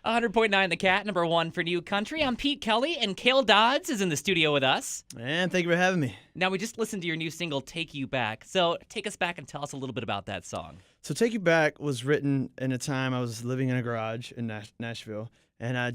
100.9 The Cat, number one for New Country. I'm Pete Kelly, and Cale Dodds is in the studio with us. And thank you for having me. Now, we just listened to your new single, Take You Back. So take us back and tell us a little bit about that song. So Take You Back was written in a time I was living in a garage in Nashville, and I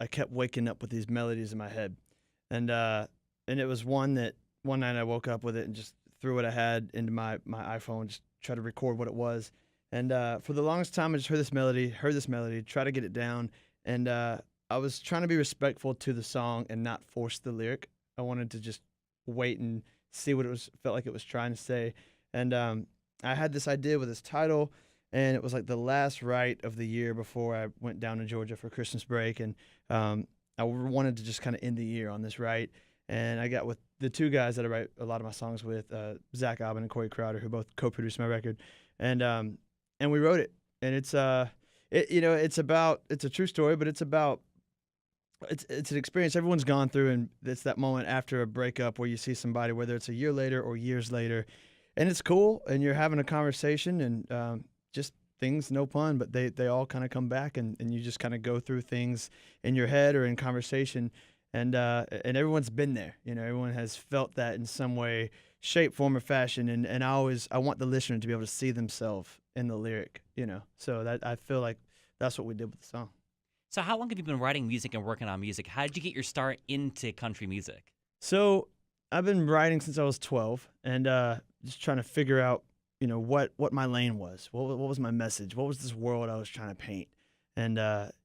kept waking up with these melodies in my head. And it was one night I woke up with it and just threw what I had into my iPhone, just try to record what it was. And for the longest time, I just heard this melody, try to get it down. And I was trying to be respectful to the song and not force the lyric. I wanted to just wait and see what felt like it was trying to say. And I had this idea with this title, and it was like the last rite of the year before I went down to Georgia for Christmas break. And I wanted to just kind of end the year on this rite. And I got with the two guys that I write a lot of my songs with, Zach Albany and Corey Crowder, who both co-produced my record. And we wrote it. And it's a true story, but it's an experience everyone's gone through, and it's that moment after a breakup where you see somebody, whether it's a year later or years later, and it's cool, and you're having a conversation, and just things, no pun, but they all kind of come back, and you just kind of go through things in your head or in conversation, and everyone's been there. Everyone has felt that in some way, shape, form, or fashion, and I want the listener to be able to see themselves in the lyric, so that I feel like that's what we did with the song. So how long have you been writing music and working on music? How did you get your start into country music? So I've been writing since I was 12, and just trying to figure out, what my lane was. What was my message? What was this world I was trying to paint? And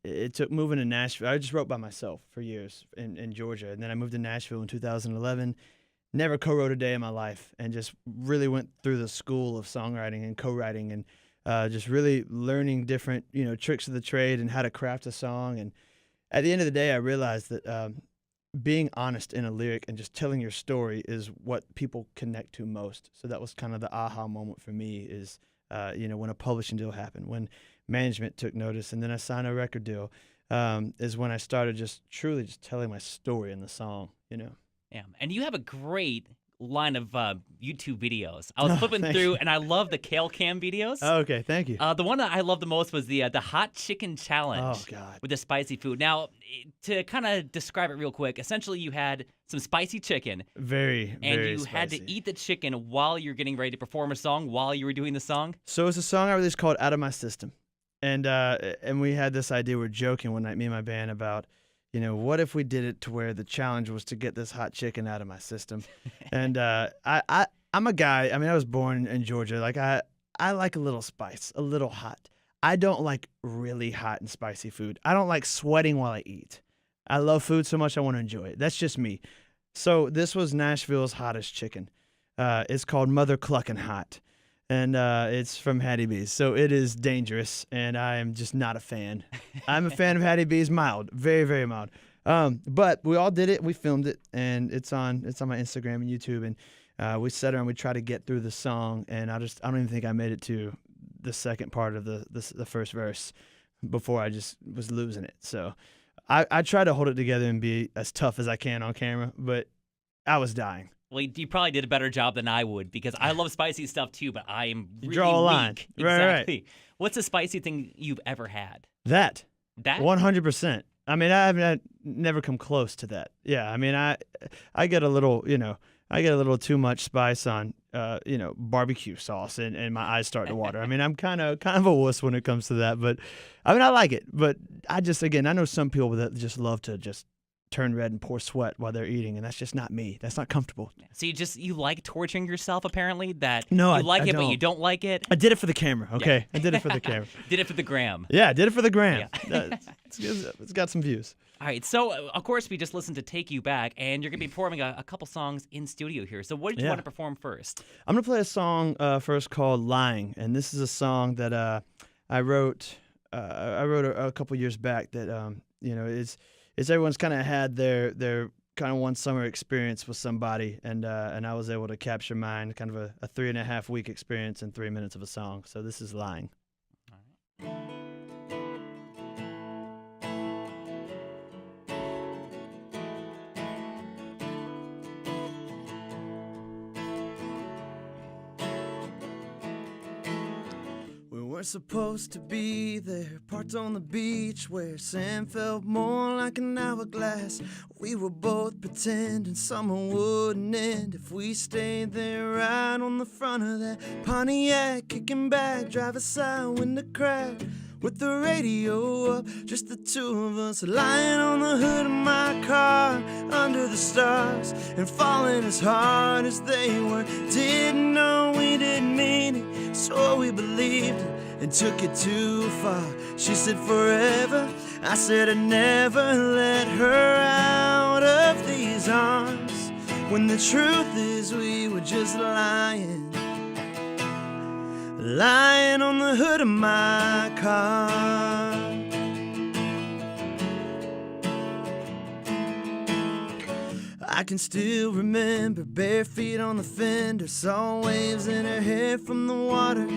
it took moving to Nashville. I just wrote by myself for years in Georgia, and then I moved to Nashville in 2011. Never co-wrote a day in my life, and just really went through the school of songwriting and co-writing, and just really learning different, tricks of the trade and how to craft a song. And at the end of the day, I realized that being honest in a lyric and just telling your story is what people connect to most. So that was kind of the aha moment for me is, when a publishing deal happened, when management took notice, and then I signed a record deal, is when I started just truly just telling my story in the song, Yeah, and you have a great line of YouTube videos. I was flipping through, and I love the Cale Cam videos. Oh, okay, thank you. The one that I love the most was the hot chicken challenge. Oh, God. With the spicy food. Now, to kind of describe it real quick, essentially you had some spicy chicken. Very And you spicy. had to eat the chicken while you're getting ready to perform a song, while you were doing the song. So it's a song I released called Out of My System. And we had this idea, we were joking one night, me and my band, about, what if we did it to where the challenge was to get this hot chicken out of my system? And I'm a guy, I was born in Georgia. Like, I like a little spice, a little hot. I don't like really hot and spicy food. I don't like sweating while I eat. I love food so much I want to enjoy it. That's just me. So this was Nashville's hottest chicken. It's called Mother Cluckin' Hot. And it's from Hattie B's. So it is dangerous, and I am just not a fan. I'm a fan of Hattie B's, mild, very, very mild. But we all did it. We filmed it, and it's on my Instagram and YouTube. And we sat around, we tried to get through the song, and I don't even think I made it to the second part of the first verse before I just was losing it. So I tried to hold it together and be as tough as I can on camera, but I was dying. Well, you probably did a better job than I would, because I love spicy stuff too, but I am really draw a line. weak. Right. Exactly. What's the spicy thing you've ever had? That? 100%. I've never come close to that. Yeah, I get a little, I get a little too much spice on, barbecue sauce, and my eyes start to water. I'm kind of a wuss when it comes to that, but I like it. But I know some people that just love to just turn red and pour sweat while they're eating, and that's just not me. That's not comfortable. So you like torturing yourself, apparently? No, you like I it, don't. but you don't like it? I did it for the camera, okay? Yeah. I did it for the camera. Did it for the gram. Yeah, I did it for the gram. Yeah. It's got some views. All right, so of course we just listened to Take You Back, and you're going to be performing a couple songs in studio here. So what did you want to perform first? I'm going to play a song first called Lying, and this is a song that I wrote a couple years back that, it's everyone's kind of had their kind of one summer experience with somebody, and I was able to capture mine, kind of a 3.5 week experience in 3 minutes of a song. So this is Lying. All right. We We're supposed to be there, parked on the beach where sand felt more like an hourglass. We were both pretending summer wouldn't end if we stayed there right on the front of that Pontiac, kicking back, driver's side window cracked. With the radio up, just the two of us lying on the hood of my car under the stars and falling as hard as they were. Didn't know we didn't mean it, so we believed it and took it too far. She said forever, I said I'd never let her out of these arms, when the truth is we were just lying on the hood of my car. I can still remember bare feet on the fender, saw waves in her hair from the water.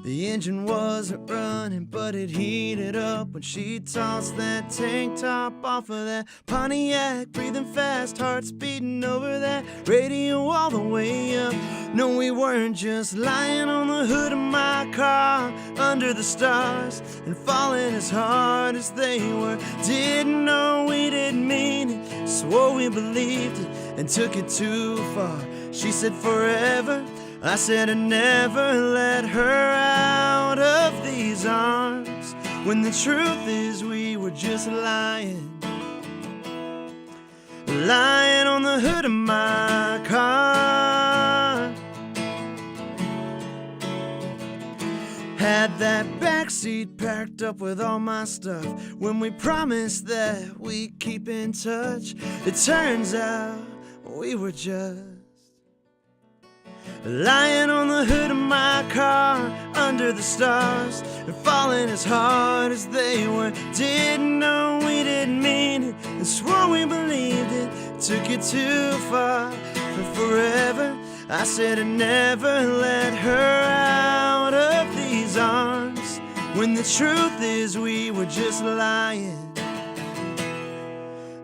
The engine wasn't running, but it heated up when she tossed that tank top off of that Pontiac, breathing fast, hearts beating over that radio all the way up. No, we weren't just lying on the hood of my car under the stars and falling as hard as they were. Didn't know we didn't mean it, swore we believed it and took it too far. She said forever, I said I'd never let her out of these arms, when the truth is we were just lying on the hood of my car. Had that backseat packed up with all my stuff when we promised that we'd keep in touch. It turns out we were just lying on the hood of my car under the stars and falling as hard as they were. Didn't know we didn't mean it and swore we believed it, took it too far. For forever, I said I'd never let her out of these arms, when the truth is we were just lying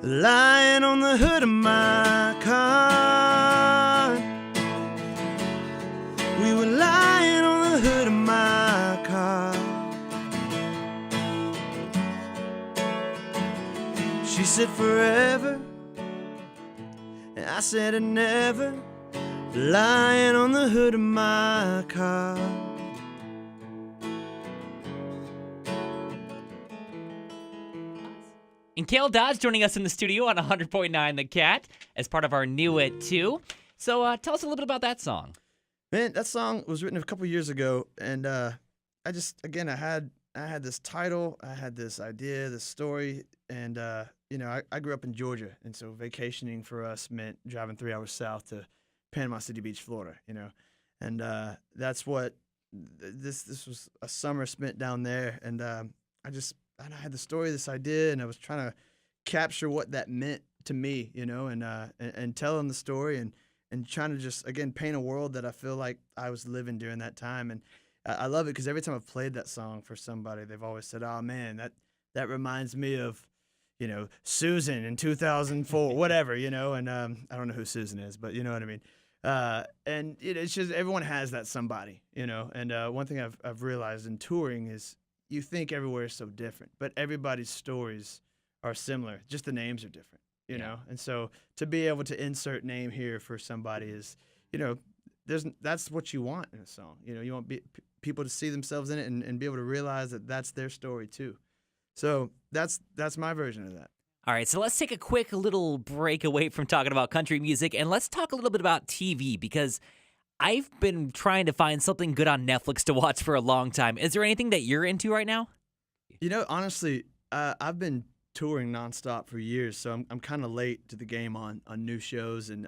on the hood of my car. We were lying on the hood of my car. She said forever, and I said I'd never, lying on the hood of my car. And Cale Dodds joining us in the studio on 100.9 The Cat as part of our New It 2. So tell us a little bit about that song. Man, that song was written a couple years ago, and I had this title, I had this idea, this story, and I grew up in Georgia, and so vacationing for us meant driving 3 hours south to Panama City Beach, Florida, and that's what this was, a summer spent down there, and I had the story, this idea, and I was trying to capture what that meant to me, and telling the story and trying to just, again, paint a world that I feel like I was living during that time. And I love it because every time I've played that song for somebody, they've always said, oh, man, that reminds me of, Susan in 2004, whatever, and I don't know who Susan is, but you know what I mean? And it's just everyone has that somebody, and one thing I've realized in touring is you think everywhere is so different, but everybody's stories are similar, just the names are different. And so to be able to insert name here for somebody is, that's what you want in a song. You want people to see themselves in it and be able to realize that that's their story too. So that's my version of that. All right, so let's take a quick little break away from talking about country music, and let's talk a little bit about TV, because I've been trying to find something good on Netflix to watch for a long time. Is there anything that you're into right now? Honestly, I've been touring nonstop for years, so I'm kind of late to the game on new shows and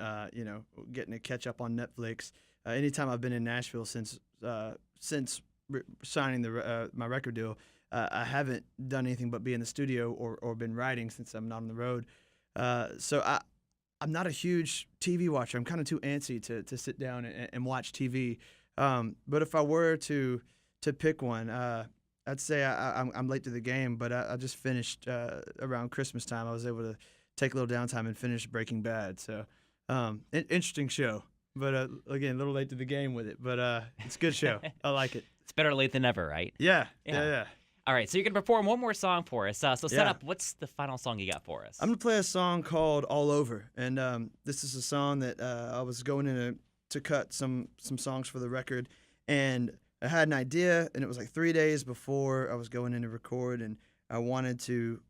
getting to catch up on Netflix. Anytime I've been in Nashville since signing my record deal, I haven't done anything but be in the studio or been writing since I'm not on the road. So I'm not a huge TV watcher. I'm kind of too antsy to sit down and watch TV. But if I were to pick one, I'd say I'm late to the game, but I just finished around Christmas time. I was able to take a little downtime and finish Breaking Bad. So interesting show. but again, a little late to the game with it. But it's a good show. I like it. It's better late than never, right? Yeah. All right, so you're going to perform one more song for us. So set Yeah. up, what's the final song you got for us? I'm gonna play a song called "All Over," and this is a song that I was going in to cut some songs for the record, and I had an idea, and it was like 3 days before I was going in to record, and I wanted to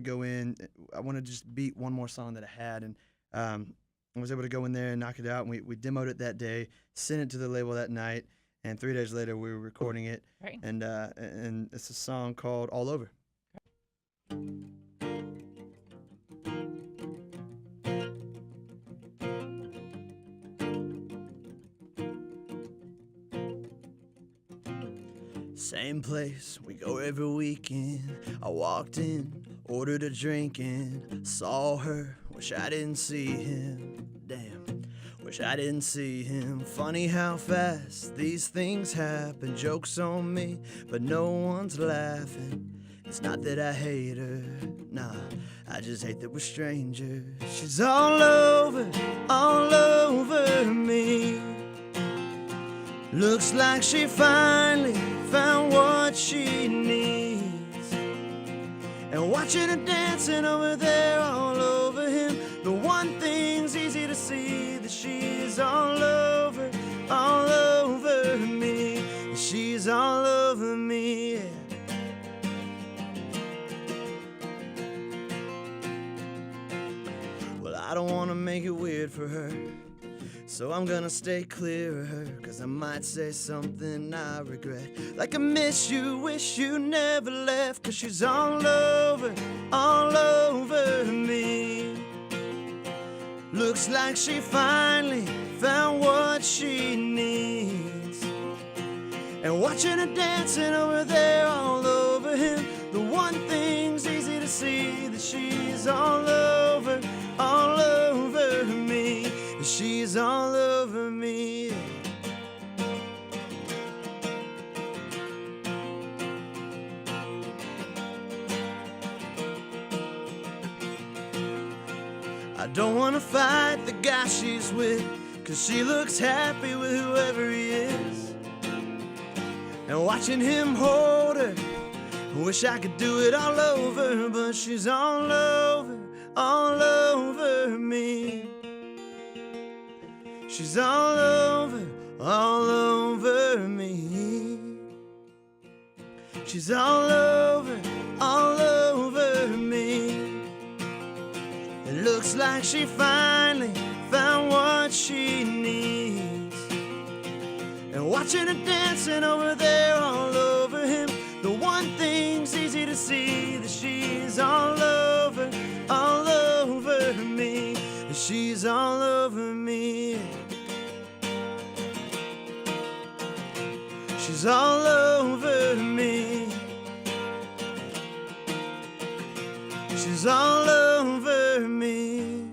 go in. I wanted to just beat one more song that I had, and I was able to go in there and knock it out. And we demoed it that day, sent it to the label that night, and 3 days later we were recording it. Right. And it's a song called "All Over." Same place we go every weekend. I walked in, ordered a drink, and saw her. Wish I didn't see him. Damn, wish I didn't see him. Funny how fast these things happen. Jokes on me, but no one's laughing. It's not that I hate her, nah, I just hate that we're strangers. She's all over me. Looks like she finally found what she needs. And watching her dancing over there all over him, the one thing's easy to see, that she's all over me. She's all over me, yeah. Well, I don't wanna make it weird for her, so I'm gonna stay clear of her, 'cause I might say something I regret. Like I miss you, wish you never left, 'cause she's all over me. Looks like she finally found what she needs. And watching her dancing over there all over him, the one thing's easy to see, that she's all over me. She's all over me. I don't wanna fight the guy she's with, 'cause she looks happy with whoever he is. And watching him hold her, I wish I could do it all over, but she's all over me. She's all over me. She's all over me. It looks like she finally found what she needs. And watching her dancing over there all over him, the one thing's easy to see, that she's all over me. She's all over me. She's all over me. She's all over me.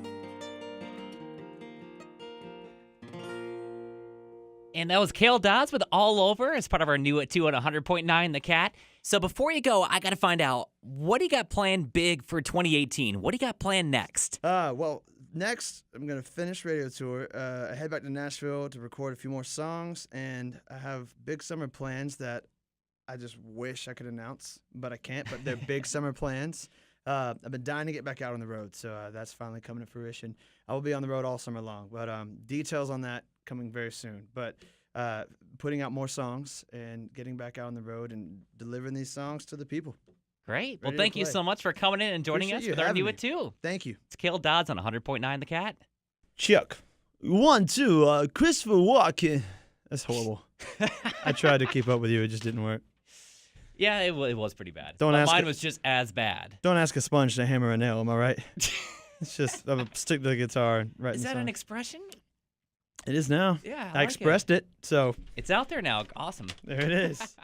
And that was Cale Dodds with All Over as part of our new at 2 on 100.9 The Cat. So before you go, I got to find out, what do you got planned big for 2018? What do you got planned next? Well, next, I'm going to finish radio tour. I head back to Nashville to record a few more songs, and I have big summer plans that I just wish I could announce, but I can't. But they're big summer plans. I've been dying to get back out on the road, so that's finally coming to fruition. I will be on the road all summer long, but details on that coming very soon. But putting out more songs and getting back out on the road and delivering these songs to the people. Great. Well, Ready to thank you play. so much for coming in and joining Appreciate us you with our having new me. at 2. Thank you. It's Cale Dodds on 100.9 The Cat. Chuck. 1, 2, Christopher Walken. That's horrible. I tried to keep up with you. It just didn't work. Yeah, it was pretty bad. Don't But ask mine it- was just as bad. Don't ask a sponge to hammer a nail, am I right? It's just, I'm a stick to the guitar and writing Is that songs. an expression? It is now. Yeah, I expressed it, so It's out there now. Awesome. there it is.